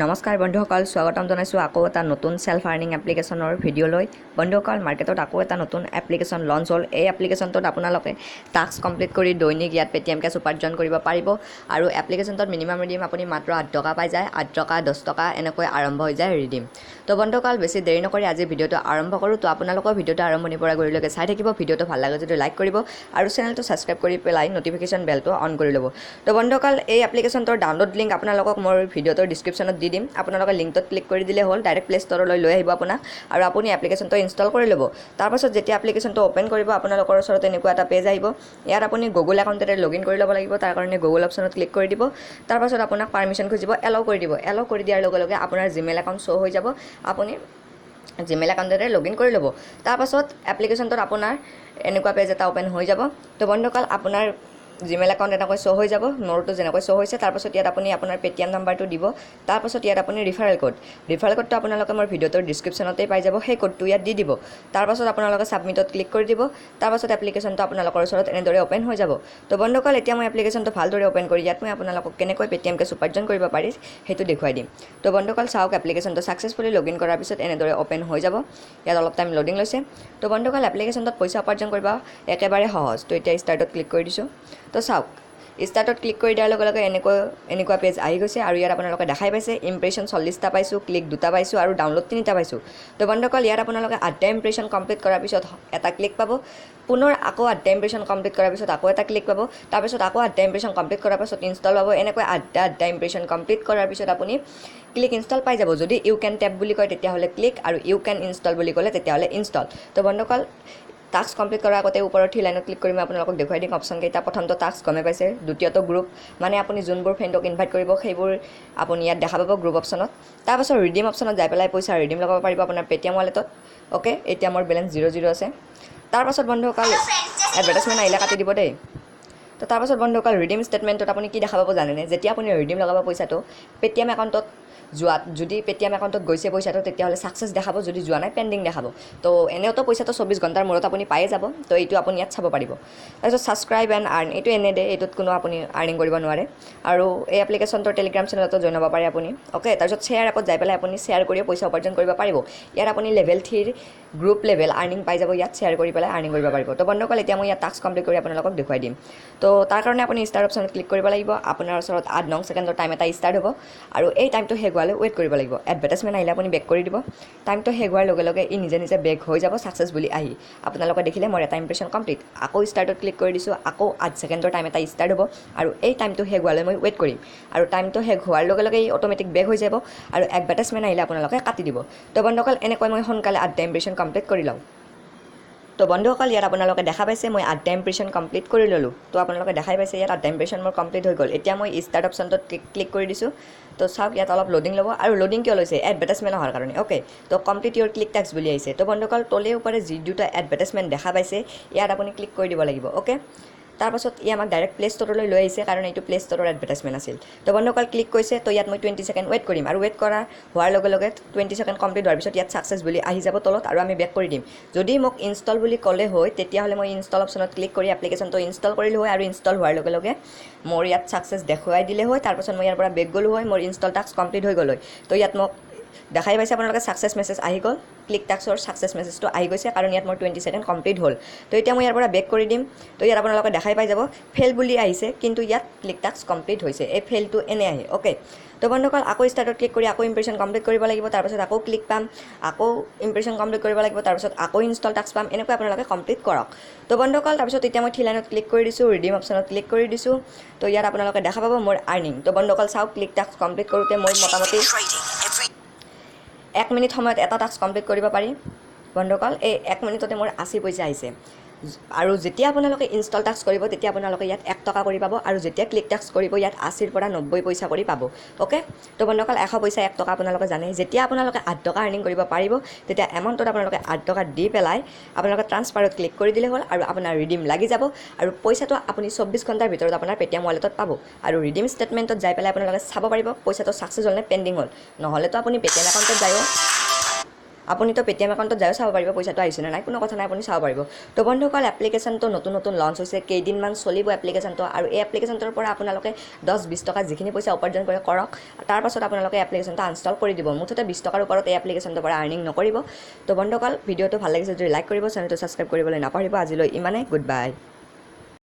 নমস্কাৰ বন্ধুসকল, স্বাগতম জনাইছোঁ আকৌ এটা নতুন সেল্ফ আৰ্নিং এপ্লিকেশ্যনৰ ভিডিঅ'লৈ। বন্ধুসকল, মাৰ্কেটত আকৌ এটা নতুন এপ্লিকেশ্যন লঞ্চ হ'ল। এই এপ্লিকেশ্যনটোত আপোনালোকে টাস্ক কমপ্লিট কৰি দৈনিক ইয়াত পেটিএম কেছ উপাৰ্জন কৰিব পাৰিব আৰু এপ্লিকেশ্যনটোত মিনিমাম ৰিডিম আপুনি মাত্ৰ 8 টকা পাই যায়। 8 টকা 10 টকা এনেকৈ আৰম্ভ হৈ যায় ৰিডিম। তো বন্ধুসকল, বেছি দেৰি নকৰি আজি ভিডিঅ'টো আৰম্ভ কৰোঁ। তো আপোনালোকৰ ভিডিঅ'টো আৰম্ভণিৰ পৰা গৰিলৈকে চাই থাকিব। ভিডিঅ'টো ভাল লাগে যদি লাইক কৰিব আৰু চেনেলটো ছাবস্ক্ৰাইব কৰি পেলাই নটিফিকেশ্যন বেলটো অন কৰি ল'ব। তো বন্ধুসকল, এই এপ্লিকেশ্যনটোৰ ডাউনলোড লিংক আপোনালোকক মোৰ ভিডিঅ'টোৰ ডিছক্ৰিপশ্যনত দি দিম। আপোনালোকে লিংকটোত ক্লিক কৰি দিলে হ'ল, ডাইৰেক্ট প্লে ষ্ট'ৰলৈ লৈ আহিব আপোনাক আৰু আপুনি এপ্লিকেশ্যনটো ইনষ্টল কৰি ল'ব। তাৰপাছত যেতিয়া এপ্লিকেশ্যনটো অ'পেন কৰিব, আপোনালোকৰ ওচৰত এনেকুৱা এটা পেজ আহিব। ইয়াত আপুনি গুগল একাউণ্টেৰে লগইন কৰি ল'ব লাগিব। তাৰ কাৰণে গুগল অপশ্যনত ক্লিক কৰি দিব। তাৰপাছত আপোনাক পাৰ্মিশ্যন খুজিব, এলাউ কৰি দিব। এলাউ কৰি দিয়াৰ লগে লগে আপোনাৰ জিমেইল একাউণ্ট শ্ব' হৈ যাব। আপুনি জিমেইল একাউণ্টেৰে লগইন কৰি ল'ব। তাৰপাছত এপ্লিকেশ্যনটোত আপোনাৰ এনেকুৱা পেজ এটা অ'পেন হৈ যাব। তো বন্ধুসকল, আপোনাৰ জিমেইল একাউণ্ট এনেকৈ শ্ব' হৈ যাব, মোৰটো যেনেকৈ শ্ব' হৈছে। তাৰপাছত ইয়াত আপুনি আপোনাৰ পেটিএম নাম্বাৰটো দিব। তাৰপাছত ইয়াত আপুনি ৰিফাৰেল কোডটো আপোনালোকে মোৰ ভিডিঅ'টোৰ ডিছক্ৰিপশ্যনতেই পাই যাব। সেই কোডটো ইয়াত দি দিব। তাৰপাছত আপোনালোকে ছাবমিটত ক্লিক কৰি দিব। তাৰপাছত এপ্লিকেশ্যনটো আপোনালোকৰ ওচৰত এনেদৰে অ'পেন হৈ যাব। তো বন্ধুসকল, এতিয়া মই এপ্লিকেশ্যনটো ভালদৰে অ'পেন কৰি ইয়াত মই আপোনালোকক কেনেকৈ পেটিএম কেছ উপাৰ্জন কৰিব পাৰি সেইটো দেখুৱাই দিম। তো বন্ধুসকল চাওক, এপ্লিকেশ্যনটো ছাকচেছফুলি লগইন কৰাৰ পিছত এনেদৰে অ'পেন হৈ যাব। ইয়াত অলপ টাইম লোডিং লৈছে। তো বন্ধুসকল, এপ্লিকেশ্যনটোত পইচা উপাৰ্জন কৰিব একেবাৰে সহজ। তো এতিয়া ষ্টাৰ্টত ক্লিক কৰি দিছোঁ। তো চাওক, ষ্টাৰ্টত ক্লিক কৰি দিয়াৰ লগে লগে এনেকুৱা পেজ আহি গৈছে আৰু ইয়াত আপোনালোকে দেখাই পাইছে ইমপ্ৰেশ্যন 40টা পাইছোঁ, ক্লিক 2টা পাইছোঁ আৰু ডাউনলোড 3টা পাইছোঁ। তো বন্ধুসকল, ইয়াত আপোনালোকে 8টা ইমপ্ৰেশ্যন কমপ্লিট কৰাৰ পিছত এটা ক্লিক পাব। পুনৰ আকৌ 8টা ইমপ্ৰেশ্যন কমপ্লিট কৰাৰ পিছত আকৌ এটা ক্লিক পাব। তাৰপিছত আকৌ 8টা ইমপ্ৰেশ্যন কমপ্লিট কৰাৰ পিছত ইনষ্টল পাব। এনেকৈ 8টা ইমপ্ৰেশ্যন কমপ্লিট কৰাৰ পিছত আপুনি ক্লিক ইনষ্টল পাই যাব। যদি ইউ কেন টেপ বুলি কয় তেতিয়াহ'লে ক্লিক, আৰু ইউ কেন ইনষ্টল বুলি ক'লে তেতিয়াহ'লে ইনষ্টল। তো বন্ধুসকল, টাস্ক কমপ্লিট কৰাৰ আগতে ওপৰৰ 3 লাইনত ক্লিক কৰি মই আপোনালোকক দেখুৱাই দিম অপশ্যনকেইটা। প্ৰথমটো টাস্ক গমে পাইছে, দ্বিতীয়টো গ্ৰুপ, মানে আপুনি যোনবোৰ ফ্ৰেণ্ডক ইনভাইট কৰিব সেইবোৰ আপুনি ইয়াত দেখা পাব গ্ৰুপ অপশ্যনত। তাৰপাছত ৰিডিম অপশ্যনত যাই পেলাই পইচা ৰিডিম লগাব পাৰিব আপোনাৰ পেটিএম ৱালেটত। অ'কে, এতিয়া মোৰ বেলেঞ্চ 0 আছে। তাৰপাছত বন্ধুসকল, এডভাৰ্টাইজমেণ্ট আহিলে কাটি দিব দেই। তো তাৰপাছত বন্ধুসকল, ৰিডিম ষ্টেটমেণ্টত আপুনি কি দেখা পাব জানেনে? যেতিয়া আপুনি ৰিডিম লগাব পইচাটো পেটিএম একাউণ্টত যদি পেটিএম একাউণ্টত গৈছে পইচাটো তেতিয়াহ'লে ছাকচেছ দেখাব, যদি যোৱা নাই পেণ্ডিং দেখাব। তো এনেওতো পইচাটো 24 ঘণ্টাৰ মূৰত আপুনি পায়ে যাব। তো এইটো আপুনি ইয়াত চাব পাৰিব। তাৰপিছত ছাবস্ক্ৰাইব এণ্ড আৰ্ণ, এইটো এনে দে, এইটোত কোনো আপুনি আৰ্নিং কৰিব নোৱাৰে। আৰু এই এপ্লিকেশ্যনটোৰ টেলিগ্ৰাম চেনেলতো জইন হ'ব পাৰে আপুনি। অ'কে, তাৰপিছত শ্বেয়াৰ এপত যাই পেলাই আপুনি শ্বেয়াৰ কৰিও পইচা উপাৰ্জন কৰিব পাৰিব। ইয়াত আপুনি লেভেল 3 গ্ৰুপ লেভেল আৰ্নিং পাই যাব। ইয়াত শ্বেয়াৰ কৰি পেলাই আৰ্নিং কৰিব পাৰিব। তো বন্ধুসকল, এতিয়া মই ইয়াত টাস্ক কমপ্লিট কৰি আপোনালোকক দেখুৱাই দিম। তো তাৰ কাৰণে আপুনি ষ্টাৰ্ট অপশ্যনত ক্লিক কৰিব লাগিব। আপোনাৰ ওচৰত 8 ছেকেণ্ডৰ টাইম এটা ষ্টাৰ্ট হ'ব আৰু এই টাইমটো শেষ হোৱালৈ ৱেইট কৰিব লাগিব। এডভাৰ্টাইজমেণ্ট আহিলে আপুনি বেক কৰি দিব। টাইমটো শেষ হোৱাৰ লগে লগে ই নিজে নিজে বেক হৈ যাব ছাকচেছ বুলি আহি। আপোনালোকে দেখিলে মোৰ এটা ইমপ্ৰেশ্যন কমপ্লিট। আকৌ ষ্টাৰ্টত ক্লিক কৰি দিছোঁ। আকৌ 8 ছেকেণ্ডৰ টাইম এটা ষ্টাৰ্ট হ'ব আৰু এই টাইমটো শেষ হোৱালৈ মই ৱেইট কৰিম। আৰু টাইমটো শেষ হোৱাৰ লগে লগে ই অট'মেটিক বেক হৈ যাব আৰু এডভাৰ্টাইজমেণ্ট আহিলে আপোনালোকে কাটি দিব। তো বন্ধুসকল, এনেকৈ মই সোনকালে 8টা ইমপ্ৰেশ্যন কমপ্লিট কৰি লওঁ। তো বন্ধুসকল, ইয়াত আপোনালোকে দেখা পাইছে মই 8টা ইমপ্ৰেশ্যন কমপ্লিট কৰি ল'লোঁ। তো আপোনালোকে দেখাই পাইছে ইয়াত 8টা ইমপ্ৰেশ্যন মোৰ কমপ্লিট হৈ গ'ল। এতিয়া মই ষ্টাৰ্ট অপশ্যনটোত ক্লিক কৰি দিছোঁ। তো চাওক, ইয়াত অলপ লোডিং ল'ব আৰু লোডিং কিয় লৈছে? এডভাৰ্টাইজমেণ্ট অহাৰ কাৰণে। অ'কে, তো কমপ্লিট ইউৰ ক্লিক টাস্ক বুলি আহিছে। তো বন্ধুসকল, তলে ওপৰে যি দুটা এডভাৰ্টাইজমেণ্ট দেখা পাইছে ইয়াত আপুনি ক্লিক কৰি দিব লাগিব। অ'কে, তাৰপাছত ই আমাক ডাইৰেক্ট প্লে ষ্ট'ৰলৈ লৈ আহিছে, কাৰণ এইটো প্লে ষ্ট'ৰৰ এডভাৰ্টাইজমেণ্ট আছিল। তো বন্ধুসকল, ক্লিক কৰিছে। তো ইয়াত মই 20 ছেকেণ্ড ৱেইট কৰিম আৰু ৱেইট হোৱাৰ লগে লগে 20 ছেকেণ্ড কমপ্লিট হোৱাৰ পিছত ইয়াত ছাকচেছ বুলি আহি যাব তলত আৰু আমি বেক কৰি দিম। যদি মোক ইনষ্টল বুলি ক'লে হয় তেতিয়াহ'লে মই ইনষ্টল অপশ্যনত ক্লিক কৰি এপ্লিকেশ্যনটো ইনষ্টল কৰিলোঁ হয় আৰু ইনষ্টল হোৱাৰ লগে লগে মোৰ ইয়াত ছাকচেছ দেখুৱাই দিলে হয়। তাৰপাছত মই ইয়াৰ পৰা বেক গ'লোঁ হয়, মোৰ ইনষ্টল টাস্ক কমপ্লিট হৈ গ'ল হয়। তো ইয়াত মোক দেখাই পাইছে আপোনালোকে ছাকচেছ মেছেজ আহি গ'ল। ক্লিক টাস্কৰ ছাকচেছ মেছেজটো আহি গৈছে, কাৰণ ইয়াত মোৰ 20 ছেকেণ্ড কমপ্লিট হ'ল। তো এতিয়া মই ইয়াৰ পৰা বেক কৰি দিম। তো ইয়াত আপোনালোকে দেখাই পাই যাব ফেইল বুলি আহিছে, কিন্তু ইয়াত ক্লিক টাস্ক কমপ্লিট হৈছে। এই ফেইলটো এনে আহে। অ'কে, তো বন্ধুসকল, আকৌ ষ্টাৰ্টত ক্লিক কৰি আকৌ ইমপ্ৰেশ্যন কমপ্লিট কৰিব লাগিব। তাৰপাছত আকৌ ক্লিক পাম, আকৌ ইমপ্ৰেশ্যন কমপ্লিট কৰিব লাগিব। তাৰপাছত আকৌ ইনষ্টল টাস্ক পাম। এনেকৈ আপোনালোকে কমপ্লিট কৰক। তো বন্ধুসকল, তাৰপিছত এতিয়া মই 3 লাইনত ক্লিক কৰি দিছোঁ, ৰিডিম অপশ্যনত ক্লিক কৰি দিছোঁ। তো ইয়াত আপোনালোকে দেখা পাব মোৰ আৰ্নিং। তো বন্ধুসকল চাওক, ক্লিক টাস্ক কমপ্লিট কৰোঁতে মই মোটামুটি 1 মিনিট সময়ত এটা টাস্ক কমপ্লিট কৰিব পাৰি। বন্ধুসকল, এই 1 মিনিটতে মোৰ 80 পইচা আহিছে। আৰু যেতিয়া আপোনালোকে ইনষ্টল টাস্ক কৰিব তেতিয়া আপোনালোকে ইয়াত 1 টকা কৰি পাব, আৰু যেতিয়া ক্লিক টাস্ক কৰিব ইয়াত 80ৰ পৰা 90 পইচা কৰি পাব। অ'কে, তো বন্ধুসকল, 100 পইচা 1 টকা আপোনালোকে জানে। যেতিয়া আপোনালোকে 8 টকা আৰ্নিং কৰিব পাৰিব তেতিয়া এমাউণ্টত আপোনালোকে 8 টকা দি পেলাই আপোনালোকে ট্ৰান্সফাৰত ক্লিক কৰি দিলে হ'ল আৰু আপোনাৰ ৰিডিম লাগি যাব আৰু পইচাটো আপুনি 24 ঘণ্টাৰ ভিতৰত আপোনাৰ পেটিএম ৱালেটত পাব। আৰু ৰিডিম ষ্টেটমেণ্টত যাই পেলাই আপোনালোকে চাব পাৰিব পইচাটো ছাকচেছ হ'ল নে পেণ্ডিং হ'ল। নহ'লেতো আপুনি পেটিএম একাউণ্টত যায় আপুনিতো পেটিএম একাউণ্টত যায়ো চাব পাৰিব পইচাটো আহিছে নে নাই, কোনো কথা নাই, আপুনি চাব পাৰিব। তো বন্ধুসকল, এপ্লিকেশ্যনটো নতুন লঞ্চ হৈছে, কেইদিনমান চলিব এপ্লিকেশ্যনটো, আৰু এই এপ্লিকেশ্যনটোৰ পৰা আপোনালোকে 10-20 টকা যিখিনি পইচা উপাৰ্জন কৰি কৰক, তাৰ পাছত আপোনালোকে এপ্লিকেশ্যনটো আনষ্টল কৰি দিব। মুঠতে 20 টকাৰ ওপৰত এই এপ্লিকেশ্যনটোৰ পৰা আৰ্নিং নকৰিব। তো বন্ধুসকল, ভিডিঅ'টো ভাল লাগিছে যদি লাইক কৰিব, চেনেলটো ছাবস্ক্ৰাইব কৰিবলৈ নাপাহৰিব। আজিলৈ ইমানেই, গুড বাই।